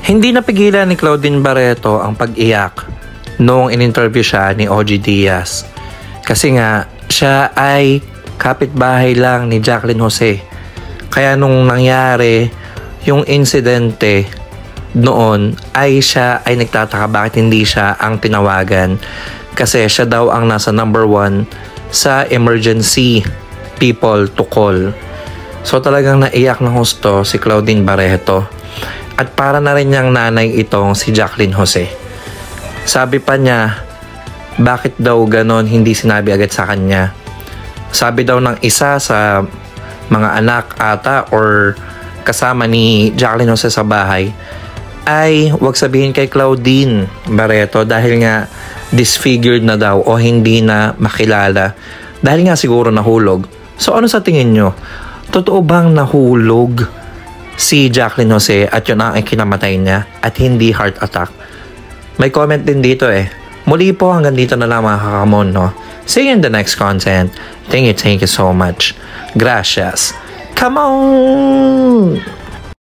Hindi napigilan ni Claudine Barreto ang pag-iyak noong in-interview siya ni OG Diaz. Kasi nga, siya ay kapitbahay lang ni Jacqueline Jose. Kaya nung nangyari yung insidente noon, ay siya ay nagtataka bakit hindi siya ang tinawagan. Kasi siya daw ang nasa number 1 sa emergency people to call. So talagang naiyak ng husto si Claudine Barreto. At para na rin niyang nanay itong si Jacqueline Jose. Sabi pa niya, bakit daw ganon hindi sinabi agad sa kanya. Sabi daw ng isa sa mga anak ata or kasama ni Jacqueline Jose sa bahay, ay wag sabihin kay Claudine Barreto dahil nga disfigured na daw o hindi na makilala. Dahil nga siguro nahulog. So ano sa tingin nyo? Totoo bang nahulog si Jacqueline Jose at yun ang kinamatay niya at hindi heart attack? May comment din dito eh. Muli po hanggang dito na lang mga kakamon, no? See you in the next content. Thank you so much. Gracias. Come on!